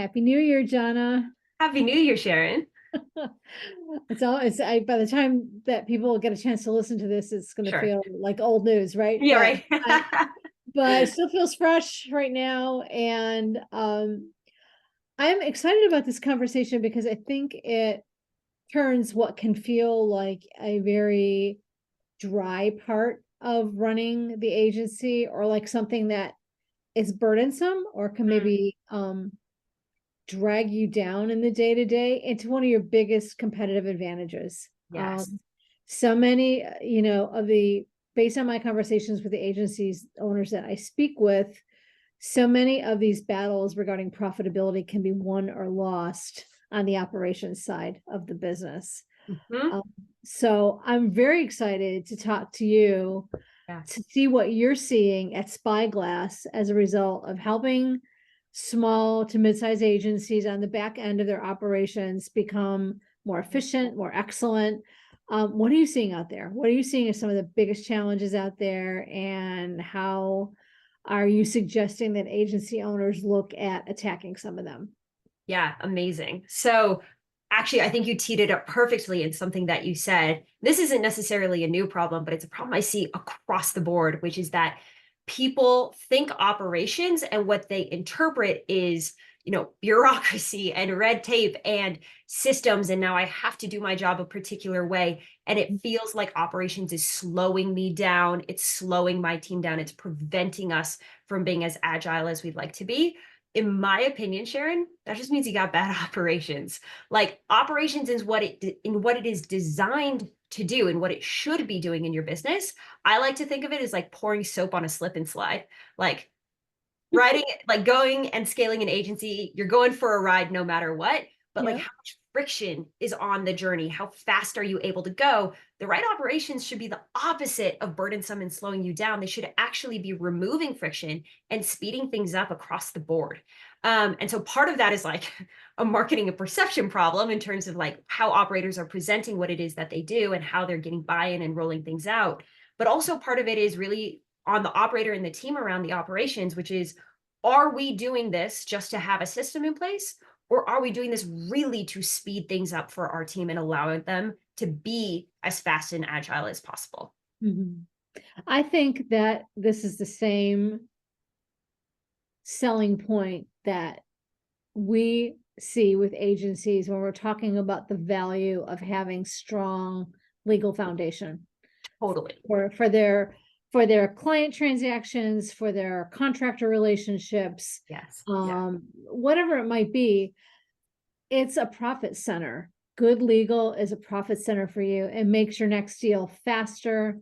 Happy New Year, Jhana. Happy New Year, Sharon. By the time that people get a chance to listen to this, it's going to Sure. feel like old news, right? Yeah, right. But it still feels fresh right now. And I'm excited about this conversation because I think it turns what can feel like a very dry part of running the agency, or like something that is burdensome or can Mm, maybe drag you down in the day to day, into one of your biggest competitive advantages. yes. So many, based on my conversations with the agencies owners that I speak with, so many of these battles regarding profitability can be won or lost on the operations side of the business. Hmm. Um, so I'm very excited to talk to you Yeah. to see what you're seeing at Spyglass as a result of helping small to mid-sized agencies on the back end of their operations become more efficient, more excellent. What are you seeing out there? What are you seeing as some of the biggest challenges out there, and how are you suggesting that agency owners look at attacking some of them? Yeah, amazing. So actually, I think you teed it up perfectly in something that you said. This isn't necessarily a new problem, but it's a problem I see across the board, which is that people think operations and what they interpret is, bureaucracy and red tape and systems. And now I have to do my job a particular way. And it feels like operations is slowing me down. It's slowing my team down. It's preventing us from being as agile as we'd like to be. In my opinion, Sharon, that just means you got bad operations. Like operations is what it is designed to do and what it should be doing in your business. I like to think of it as like pouring soap on a slip and slide. Like riding, like going and scaling an agency, you're going for a ride no matter what. But like Yeah. how much friction is on the journey? How fast are you able to go? The right operations should be the opposite of burdensome and slowing you down. They should actually be removing friction and speeding things up across the board. And so part of that is like a marketing and perception problem in terms of like how operators are presenting what it is that they do and how they're getting buy-in and rolling things out. But also part of it is really on the operator and the team around the operations, which is, are we doing this just to have a system in place? Or are we doing this really to speed things up for our team and allowing them to be as fast and agile as possible? Mhm. I think that this is the same selling point that we see with agencies when we're talking about the value of having strong legal foundation Totally. for their client transactions, for their contractor relationships, Yes. Yeah. whatever it might be. It's a profit center. Good legal is a profit center for you. It makes your next deal faster,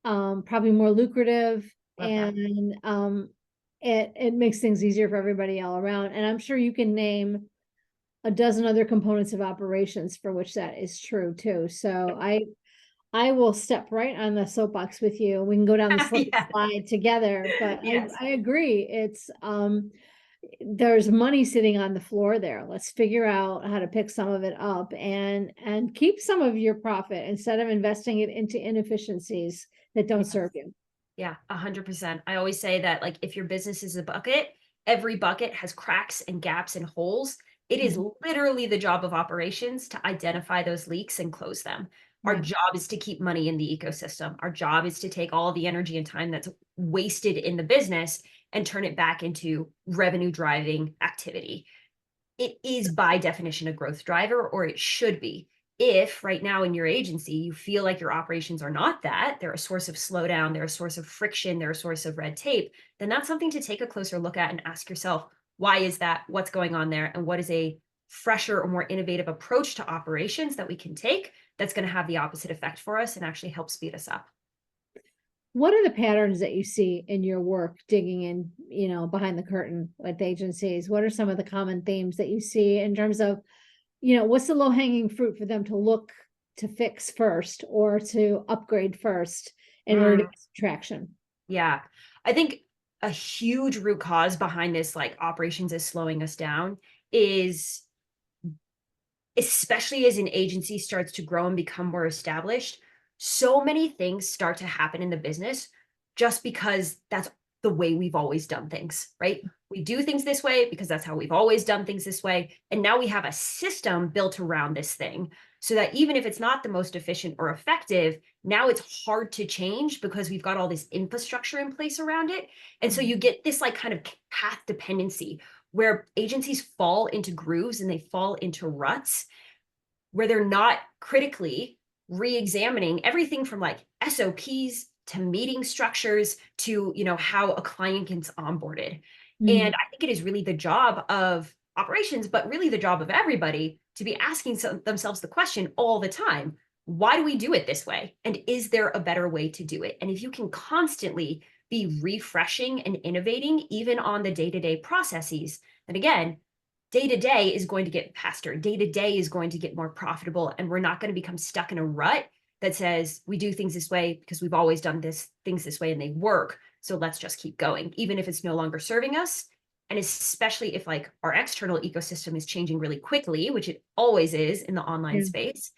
probably more lucrative, Love that. and it makes things easier for everybody all around. And I'm sure you can name a dozen other components of operations for which that is true too. So I will step right on the soapbox with you. We can go down the slip and Yeah. slide together, but Yes. I agree. It's there's money sitting on the floor there. Let's figure out how to pick some of it up and keep some of your profit instead of investing it into inefficiencies that don't Yes. serve you. Yeah, 100%. I always say that like if your business is a bucket, every bucket has cracks and gaps and holes. It is Mhm. literally the job of operations to identify those leaks and close them. Our Yeah. job is to keep money in the ecosystem. Our job is to take all the energy and time that's wasted in the business and turn it back into revenue driving activity. It is by definition a growth driver, or it should be. If right now in your agency you feel like your operations are not that, they're a source of slowdown, they're a source of friction, they're a source of red tape, then that's something to take a closer look at and ask yourself, why is that? What's going on there? And what is a fresher or more innovative approach to operations that we can take that's going to have the opposite effect for us and actually help speed us up? What are the patterns that you see in your work digging in, behind the curtain with agencies? What are some of the common themes that you see in terms of, what's the low hanging fruit for them to look to fix first or to upgrade first in order to Mm, get some traction? yeah. I think a huge root cause behind this, like operations is slowing us down, is especially as an agency starts to grow and become more established, so many things start to happen in the business just because that's the way we've always done things, right? We do things this way because that's how we've always done things this way. And now we have a system built around this thing so that even if it's not the most efficient or effective, now it's hard to change because we've got all this infrastructure in place around it. And so you get this like kind of path dependency where agencies fall into grooves and they fall into ruts where they're not critically re-examining everything from like SOPs to meeting structures to, you know, how a client gets onboarded. And I think it is really the job of operations, but really the job of everybody to be asking themselves the question all the time, why do we do it this way? And is there a better way to do it? And if you can constantly be refreshing and innovating, even on the day-to-day processes, then again, day to day is going to get faster. Day to day is going to get more profitable. And we're not going to become stuck in a rut that says we do things this way because we've always done things this way and they work. So let's just keep going, even if it's no longer serving us. And especially if like our external ecosystem is changing really quickly, which it always is in the online space.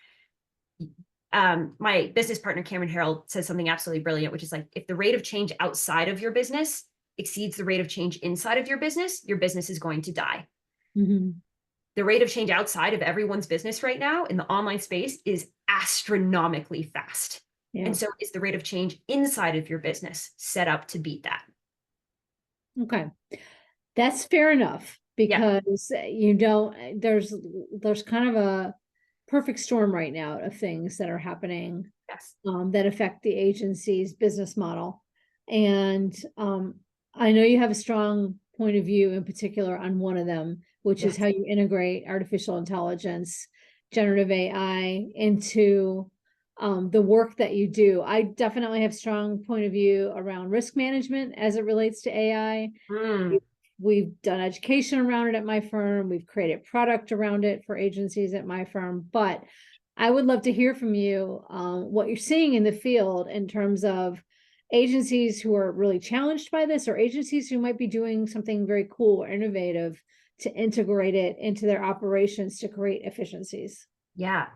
My business partner, Cameron Harold, says something absolutely brilliant, which is like, if the rate of change outside of your business exceeds the rate of change inside of your business is going to die. The rate of change outside of everyone's business right now in the online space is astronomically fast. And so is the rate of change inside of your business set up to beat that? Okay. That's fair enough because you don't, there's kind of a perfect storm right now of things that are happening that affect the agency's business model. And I know you have a strong point of view in particular on one of them, which is how you integrate artificial intelligence, generative AI into the work that you do. I definitely have a strong point of view around risk management as it relates to AI. We've done education around it at my firm. We've created product around it for agencies at my firm. But I would love to hear from you what you're seeing in the field in terms of agencies who are really challenged by this, or agencies who might be doing something very cool or innovative to integrate it into their operations to create efficiencies. Yeah.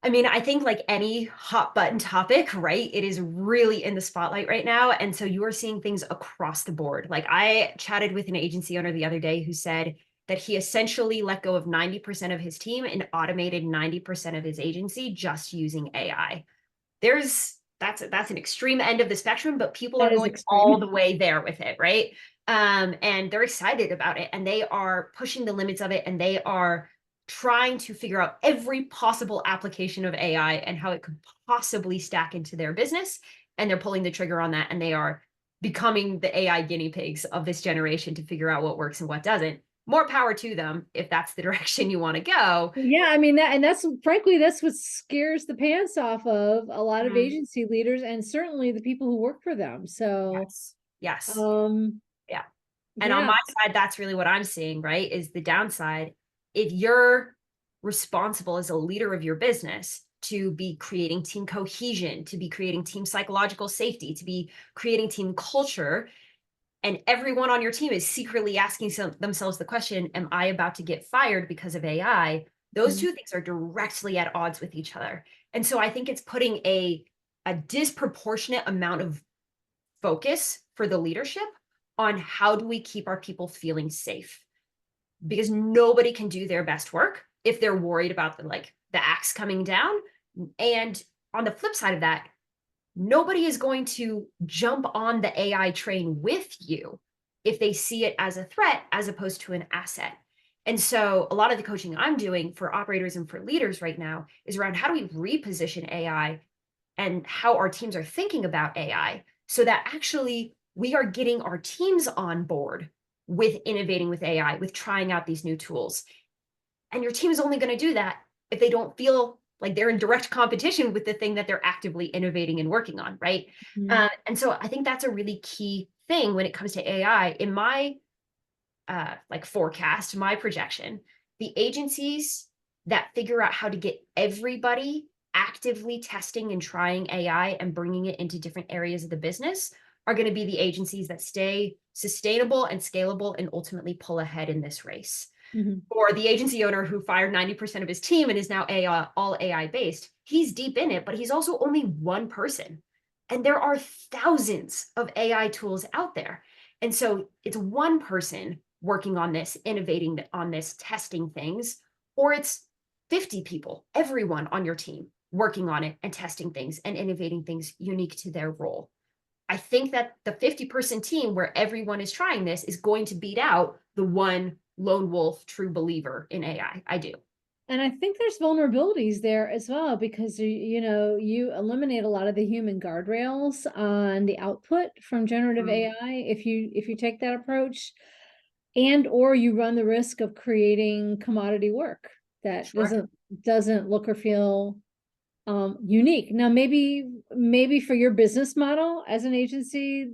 I mean, I think like any hot button topic, right? It is really in the spotlight right now. And so you are seeing things across the board. Like I chatted with an agency owner the other day who said that he essentially let go of 90% of his team and automated 90% of his agency just using AI. That's an extreme end of the spectrum, but people are going all the way there with it, right? And they're excited about it and they are pushing the limits of it and they are trying to figure out every possible application of AI and how it could possibly stack into their business. And they're pulling the trigger on that. And they are becoming the AI guinea pigs of this generation to figure out what works and what doesn't. More power to them if that's the direction you want to go. Yeah, I mean that's frankly, that's what scares the pants off of a lot of agency leaders and certainly the people who work for them. So yes. Yeah. And on my side, that's really what I'm seeing, right? Is the downside. If you're responsible as a leader of your business to be creating team cohesion, to be creating team psychological safety, to be creating team culture, and everyone on your team is secretly asking themselves the question, am I about to get fired because of AI? Those two things are directly at odds with each other. And so I think it's putting a disproportionate amount of focus for the leadership on how do we keep our people feeling safe? Because nobody can do their best work if they're worried about the axe coming down. And on the flip side of that, nobody is going to jump on the AI train with you if they see it as a threat as opposed to an asset. And so a lot of the coaching I'm doing for operators and for leaders right now is around how do we reposition AI and how our teams are thinking about AI so that actually we are getting our teams on board with innovating with AI, with trying out these new tools. And your team is only going to do that if they don't feel like they're in direct competition with the thing that they're actively innovating and working on, right? And so I think that's a really key thing when it comes to AI. In my forecast, my projection, the agencies that figure out how to get everybody actively testing and trying AI and bringing it into different areas of the business are going to be the agencies that stay sustainable and scalable and ultimately pull ahead in this race. Or the agency owner who fired 90% of his team and is now all AI based, he's deep in it, but he's also only one person. And there are thousands of AI tools out there. And so it's one person working on this, innovating on this, testing things, or it's 50 people, everyone on your team working on it and testing things and innovating things unique to their role. I think that the 50-person team where everyone is trying this is going to beat out the one lone wolf true believer in AI. I do. And I think there's vulnerabilities there as well, because you eliminate a lot of the human guardrails on the output from generative AI if you take that approach, and or you run the risk of creating commodity work that Sure. doesn't look or feel unique. Now, maybe for your business model as an agency,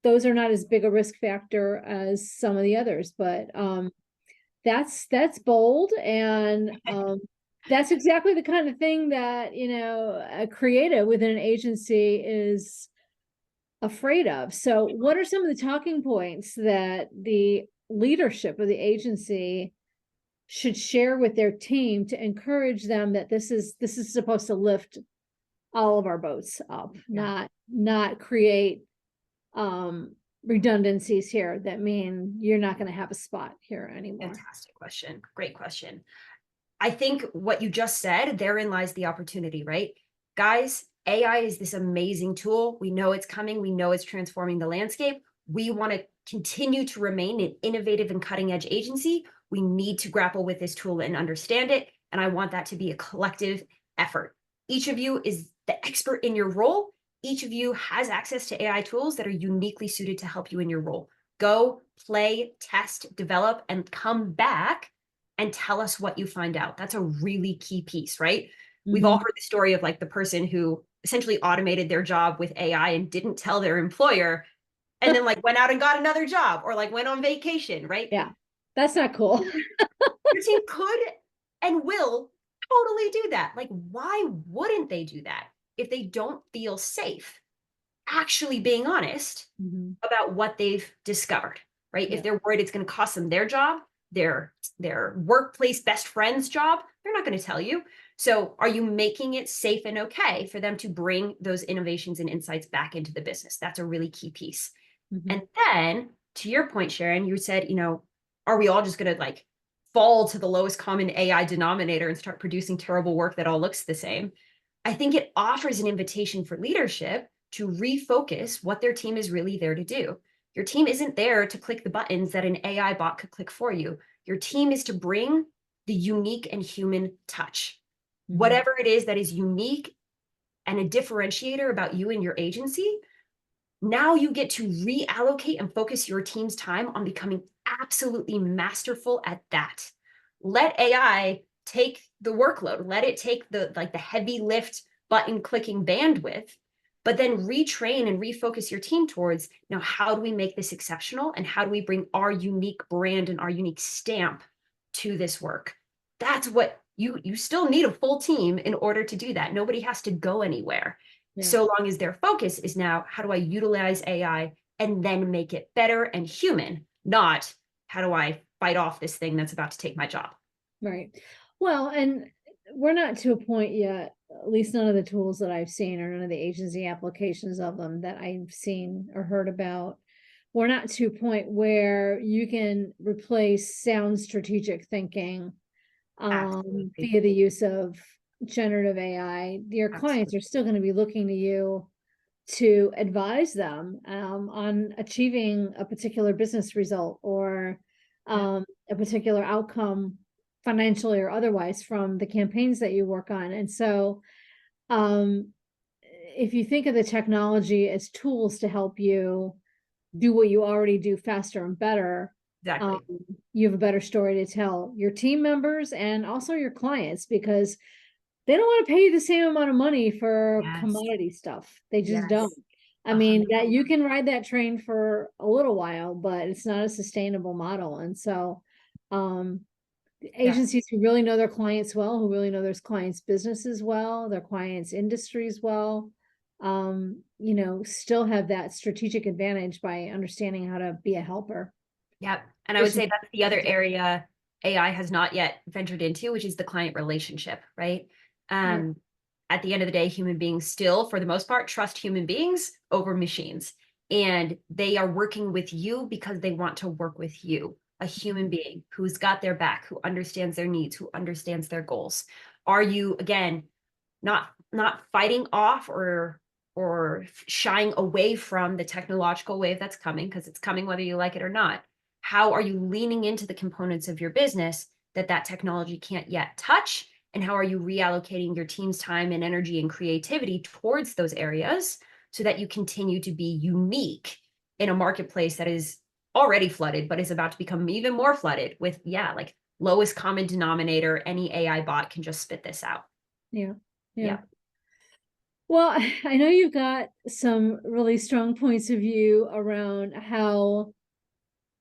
those are not as big a risk factor as some of the others, but that's bold, and that's exactly the kind of thing that a creative within an agency is afraid of. So what are some of the talking points that the leadership of the agency should share with their team to encourage them that this is supposed to lift all of our boats up, not create redundancies here that mean you're not going to have a spot here anymore? Fantastic question. Great question. I think what you just said, therein lies the opportunity, right? Guys, AI is this amazing tool. We know it's coming. We know it's transforming the landscape. We want to continue to remain an innovative and cutting edge agency. We need to grapple with this tool and understand it. And I want that to be a collective effort. Each of you is the expert in your role. Each of you has access to AI tools that are uniquely suited to help you in your role. Go, play, test, develop, and come back and tell us what you find out. That's a really key piece, right? We've all heard the story of like the person who essentially automated their job with AI and didn't tell their employer, and then like went out and got another job or like went on vacation, right? Yeah, that's not cool. Your team could and will totally do that. Like, why wouldn't they do that if they don't feel safe actually being honest about what they've discovered, right? Yeah. If they're worried it's going to cost them their job, their workplace best friend's job, they're not going to tell you. So are you making it safe and okay for them to bring those innovations and insights back into the business? That's a really key piece. And then to your point, Sharon, you said, are we all just going to like fall to the lowest common AI denominator and start producing terrible work that all looks the same? I think it offers an invitation for leadership to refocus what their team is really there to do. Your team isn't there to click the buttons that an AI bot could click for you. Your team is to bring the unique and human touch. Whatever it is that is unique and a differentiator about you and your agency, now you get to reallocate and focus your team's time on becoming absolutely masterful at that. Let AI take the workload, let it take the heavy lift button clicking bandwidth, but then retrain and refocus your team towards, now, how do we make this exceptional? And how do we bring our unique brand and our unique stamp to this work? That's what you still need a full team in order to do that. Nobody has to go anywhere. Yeah. So long as their focus is now, how do I utilize AI and then make it better and human, not how do I fight off this thing that's about to take my job? Right. Well, and we're not to a point yet, at least none of the tools that I've seen or none of the agency applications of them that I've seen or heard about. We're not to a point where you can replace sound strategic thinking via the use of generative AI. Your clients are still going to be looking to you to advise them on achieving a particular business result or a particular outcome, financially or otherwise, from the campaigns that you work on. And so if you think of the technology as tools to help you do what you already do faster and better, Exactly. you have a better story to tell your team members and also your clients, because they don't want to pay you the same amount of money for commodity stuff. They just don't. I mean, that you can ride that train for a little while, but it's not a sustainable model. And so agencies who really know their clients well, who really know their clients' businesses well, their clients' industries well, still have that strategic advantage by understanding how to be a helper. Yep. And I would say that's the other area AI has not yet ventured into, which is the client relationship, right? at the end of the day, human beings still, for the most part, trust human beings over machines. And they are working with you because they want to work with you, a human being who's got their back, who understands their needs, who understands their goals. Are you, again, not fighting off or shying away from the technological wave that's coming, because it's coming whether you like it or not? How are you leaning into the components of your business that technology can't yet touch? And how are you reallocating your team's time and energy and creativity towards those areas so that you continue to be unique in a marketplace that is already flooded, but is about to become even more flooded with, like lowest common denominator, any AI bot can just spit this out. Yeah. Yeah. Well, I know you've got some really strong points of view around how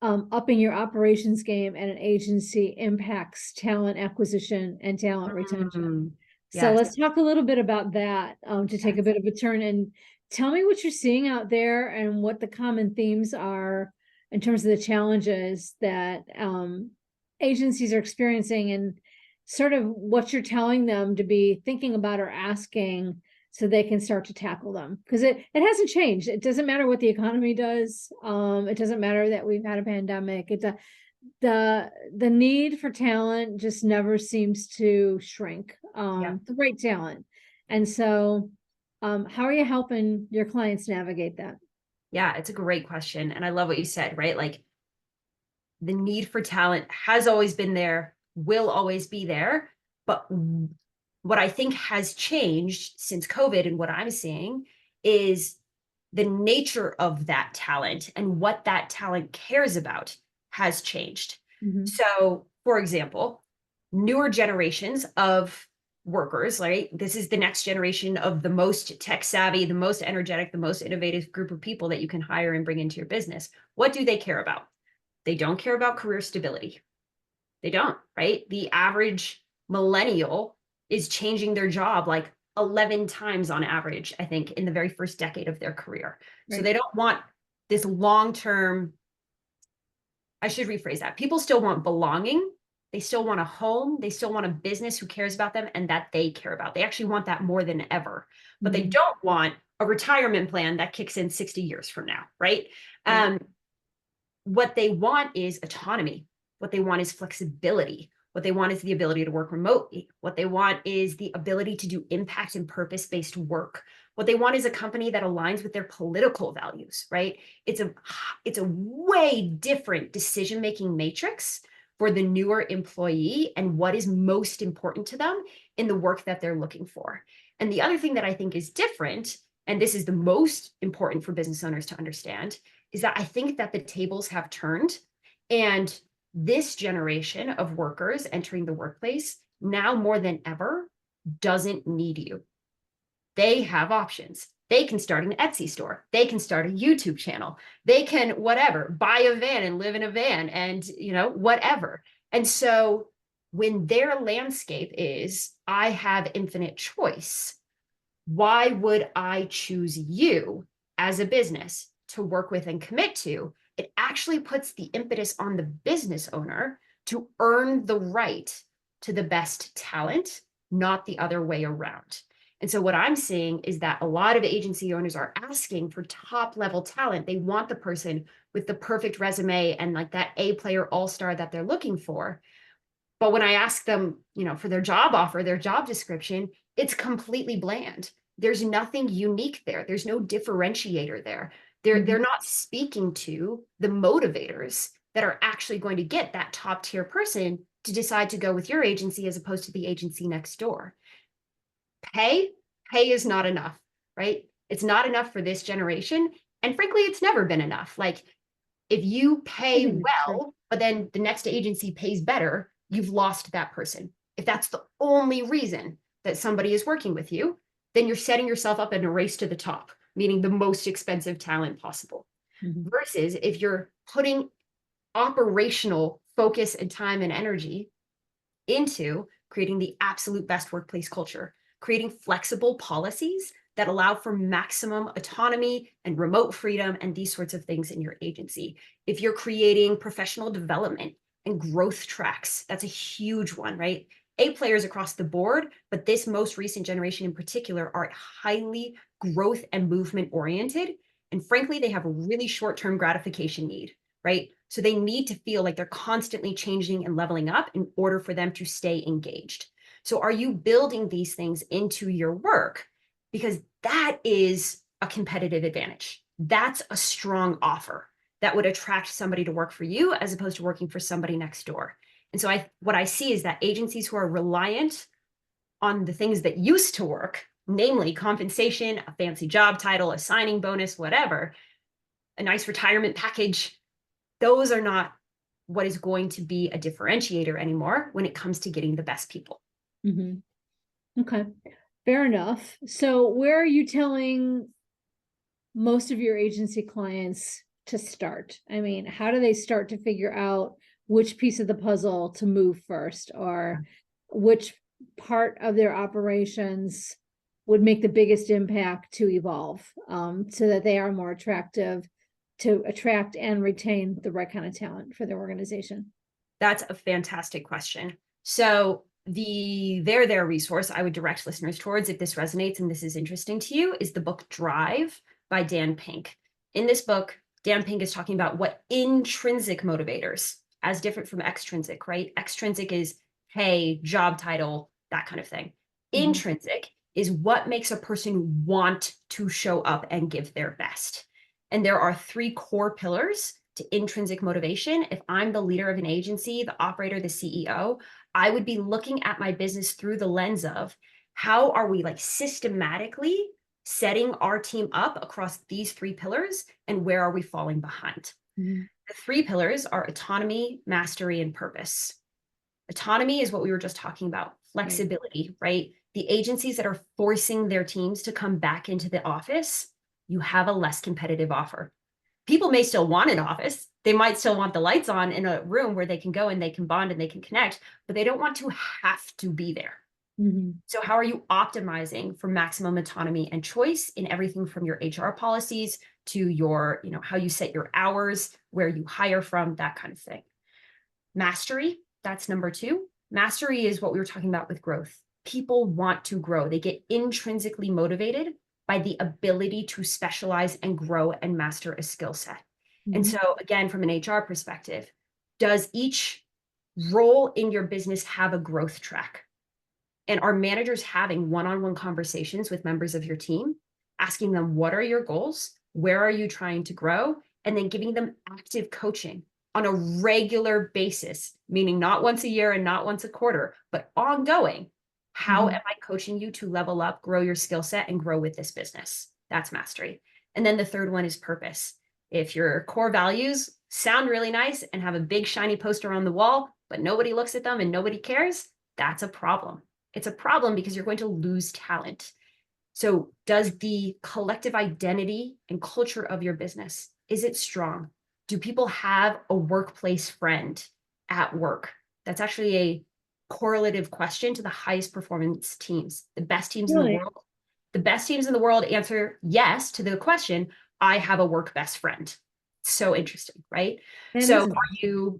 upping your operations game at an agency impacts talent acquisition and talent retention. So Yes. let's talk a little bit about that to take a bit of a turn, and tell me what you're seeing out there and what the common themes are in terms of the challenges that agencies are experiencing, and sort of what you're telling them to be thinking about or asking so they can start to tackle them, because it hasn't changed. It doesn't matter what the economy does. It doesn't matter that we've had a pandemic. The need for talent just never seems to shrink. The great talent. And so how are you helping your clients navigate that? Yeah, it's a great question. And I love what you said, right? Like the need for talent has always been there, will always be there. But what I think has changed since COVID and what I'm seeing is the nature of that talent and what that talent cares about has changed. So, for example, newer generations of workers, right? This is the next generation of the most tech savvy, the most energetic, the most innovative group of people that you can hire and bring into your business. What do they care about? They don't care about career stability. They don't, right? The average millennial is changing their job like 11 times on average, I think, in the very first decade of their career. Right. So they don't want this long-term, I should rephrase that. People still want belonging. They still want a home. They still want a business who cares about them and that they care about. They actually want that more than ever. But they don't want a retirement plan that kicks in 60 years from now, right? What they want is autonomy. What they want is flexibility. What they want is the ability to work remotely. What they want is the ability to do impact and purpose-based work. What they want is a company that aligns with their political values, right? It's a way different decision-making matrix for the newer employee and what is most important to them in the work that they're looking for. And the other thing that I think is different, and this is the most important for business owners to understand, is that I think that the tables have turned, and this generation of workers entering the workplace now more than ever doesn't need you. They have options. They can start an Etsy store. They can start a YouTube channel. They can whatever, buy a van and live in a van and, whatever. And so when their landscape is, I have infinite choice, why would I choose you as a business to work with and commit to? It actually puts the impetus on the business owner to earn the right to the best talent, not the other way around. And so what I'm seeing is that a lot of agency owners are asking for top level talent. They want the person with the perfect resume and like that A player all-star that they're looking for. But when I ask them, for their job offer, their job description, it's completely bland. There's nothing unique there. There's no differentiator there. They're not speaking to the motivators that are actually going to get that top tier person to decide to go with your agency as opposed to the agency next door. Pay is not enough, right? It's not enough for this generation. And frankly, it's never been enough. Like if you pay well, but then the next agency pays better, you've lost that person. If that's the only reason that somebody is working with you, then you're setting yourself up in a race to the top, meaning the most expensive talent possible. Versus if you're putting operational focus and time and energy into creating the absolute best workplace culture, creating flexible policies that allow for maximum autonomy and remote freedom and these sorts of things in your agency. If you're creating professional development and growth tracks, that's a huge one, right? A players across the board, but this most recent generation in particular are highly growth and movement oriented. And frankly, they have a really short-term gratification need, right? So they need to feel like they're constantly changing and leveling up in order for them to stay engaged. So are you building these things into your work? Because that is a competitive advantage. That's a strong offer that would attract somebody to work for you as opposed to working for somebody next door. And so what I see is that agencies who are reliant on the things that used to work, namely compensation, a fancy job title, a signing bonus, whatever, a nice retirement package, those are not what is going to be a differentiator anymore when it comes to getting the best people. Okay, fair enough. So where are you telling most of your agency clients to start? I mean, how do they start to figure out which piece of the puzzle to move first, or which part of their operations would make the biggest impact to evolve, so that they are more attractive to attract and retain the right kind of talent for their organization? That's a fantastic question. So the There resource I would direct listeners towards, if this resonates and this is interesting to you, is the book Drive by Dan Pink. In this book, Dan Pink is talking about what intrinsic motivators, as different from extrinsic, right? Extrinsic is pay, job title, that kind of thing. Intrinsic is what makes a person want to show up and give their best. And there are 3 core pillars to intrinsic motivation. If I'm the leader of an agency, the operator, the CEO, I would be looking at my business through the lens of how are we like systematically setting our team up across these 3 pillars, and where are we falling behind? The 3 pillars are autonomy, mastery, and purpose. Autonomy is what we were just talking about, flexibility, right? The agencies that are forcing their teams to come back into the office, you have a less competitive offer. People may still want an office. They might still want the lights on in a room where they can go and they can bond and they can connect, but they don't want to have to be there. So how are you optimizing for maximum autonomy and choice in everything from your HR policies to your, how you set your hours, where you hire from, that kind of thing. Mastery, that's number 2. Mastery is what we were talking about with growth. People want to grow. They get intrinsically motivated by the ability to specialize and grow and master a skill set. And so again, from an HR perspective, does each role in your business have a growth track? And are managers having one-on-one conversations with members of your team, asking them, what are your goals? Where are you trying to grow? And then giving them active coaching on a regular basis, meaning not once a year and not once a quarter, but ongoing. How am I coaching you to level up, grow your skill set, and grow with this business? That's mastery. And then the third one is purpose. If your core values sound really nice and have a big shiny poster on the wall, but nobody looks at them and nobody cares, that's a problem. It's a problem because you're going to lose talent. So does the collective identity and culture of your business, is it strong? Do people have a workplace friend at work? That's actually a correlative question to the highest performance teams. The best teams in the world, the best teams in the world answer yes to the question, I have a work best friend. So interesting, right? So are you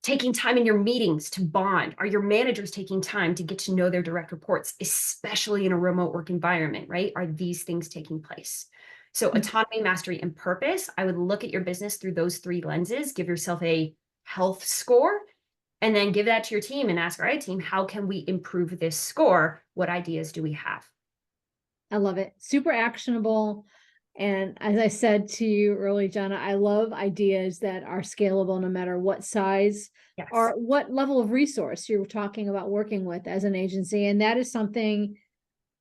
taking time in your meetings to bond? Are your managers taking time to get to know their direct reports, especially in a remote work environment, right? Are these things taking place? So autonomy, mastery, and purpose, I would look at your business through those 3 lenses, give yourself a health score, and then give that to your team and ask, all right, team, how can we improve this score? What ideas do we have? I love it. Super actionable. And as I said to you early, Jhana, I love ideas that are scalable no matter what size or what level of resource you're talking about working with as an agency. And that is something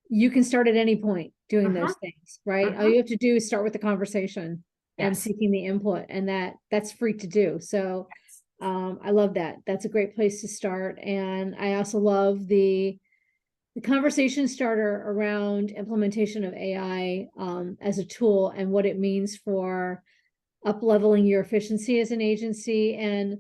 you can start at any point doing those things, right? All you have to do is start with the conversation and seeking the input, and that's free to do. So I love that. That's a great place to start. And I also love the conversation starter around implementation of AI as a tool and what it means for up-leveling your efficiency as an agency, and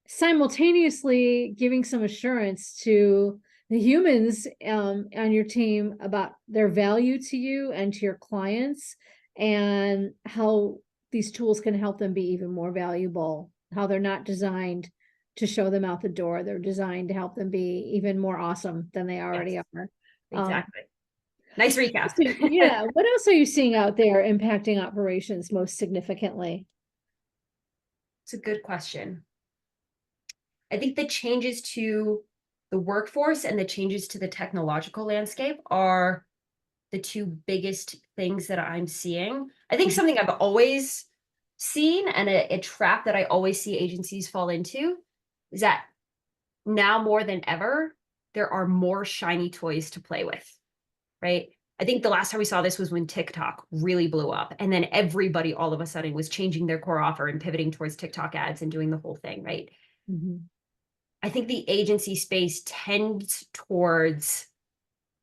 simultaneously giving some assurance to the humans on your team about their value to you and to your clients, and how these tools can help them be even more valuable, how they're not designed to show them out the door. They're designed to help them be even more awesome than they already Yes, are. exactly. Nice recap. Yeah. What else are you seeing out there impacting operations most significantly? It's a good question. I think the changes to the workforce and the changes to the technological landscape are the two biggest things that I'm seeing. I think something I've always seen and a trap that I always see agencies fall into is that now more than ever, there are more shiny toys to play with, right? I think the last time we saw this was when TikTok really blew up. And then everybody all of a sudden was changing their core offer and pivoting towards TikTok ads and doing the whole thing, right? Mhm. I think the agency space tends towards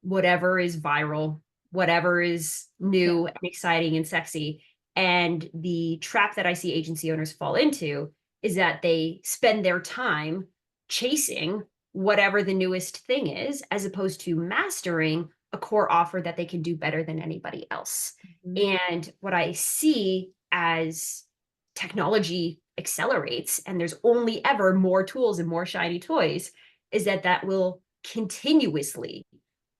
whatever is viral, whatever is new and exciting and sexy. And the trap that I see agency owners fall into is that they spend their time chasing whatever the newest thing is, as opposed to mastering a core offer that they can do better than anybody else. Mhm. And what I see as technology accelerates and there's only ever more tools and more shiny toys is that that will continuously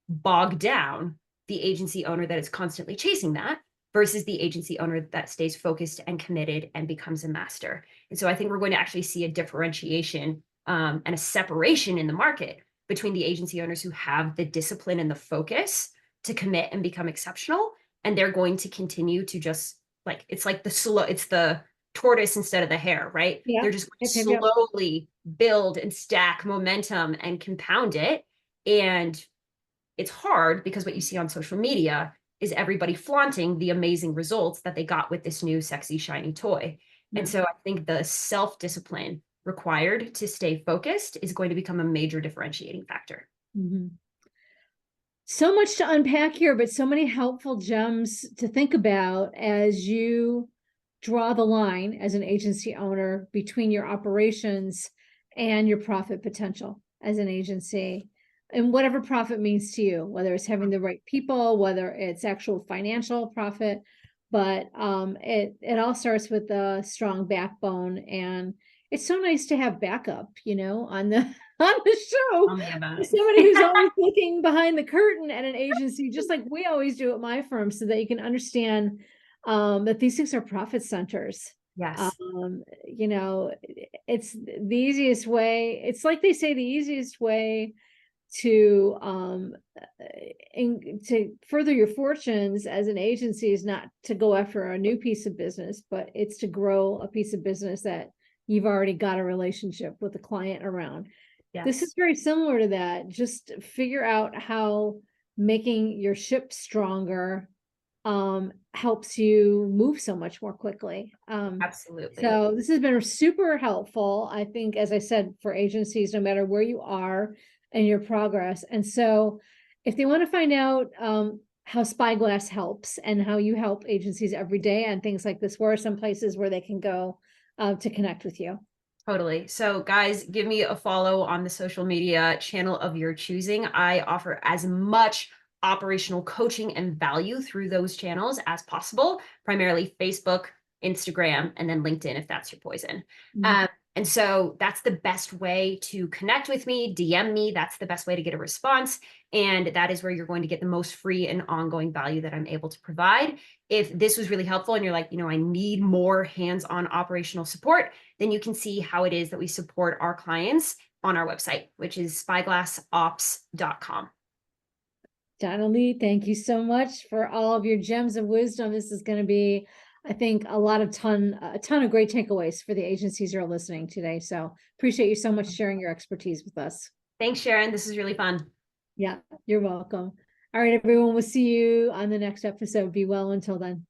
bog down the agency owner that is constantly chasing that versus the agency owner that stays focused and committed and becomes a master. And so I think we're going to actually see a differentiation and a separation in the market between the agency owners who have the discipline and the focus to commit and become exceptional. And they're going to continue to just like, it's like it's the tortoise instead of the hare, right? Yeah. They're just going to Yep, yep, yep. slowly build and stack momentum and compound it. And it's hard because what you see on social media is everybody flaunting the amazing results that they got with this new sexy shiny toy. Yeah. And so I think the self-discipline required to stay focused is going to become a major differentiating factor. Mhm. So much to unpack here, but so many helpful gems to think about as you draw the line as an agency owner between your operations and your profit potential as an agency, and whatever profit means to you, whether it's having the right people, whether it's actual financial profit. But it all starts with a strong backbone, and it's so nice to have backup, on the on the show. Tell me about it. Somebody who's always looking behind the curtain at an agency, just like we always do at my firm, so that you can understand that these things are profit centers. Yes. It's the easiest way. It's like they say the easiest way to to further your fortunes as an agency is not to go after a new piece of business, but it's to grow a piece of business that you've already got a relationship with the client around. This is Yes. very similar to that. Just figure out how making your ship stronger helps you move so much more quickly. Absolutely. So this has been super helpful, I think, as I said, for agencies, no matter where you are in your progress. And so if they want to find out how Spyglass helps and how you help agencies every day and things like this, where are some places where they can go to connect with you? Totally. So, guys, give me a follow on the social media channel of your choosing. I offer as much operational coaching and value through those channels as possible, primarily Facebook, Instagram, and then LinkedIn if that's your poison. Mhm. And so that's the best way to connect with me, DM me. That's the best way to get a response. And that is where you're going to get the most free and ongoing value that I'm able to provide. If this was really helpful and you're like, I need more hands-on operational support, then you can see how it is that we support our clients on our website, which is spyglassops.com. Jhana Li, thank you so much for all of your gems of wisdom. This is going to be, I think, a ton of great takeaways for the agencies who are listening today. So appreciate you so much sharing your expertise with us. Thanks, Sharon. This is really fun. Yeah, you're welcome. All right, everyone. We'll see you on the next episode. Be well until then.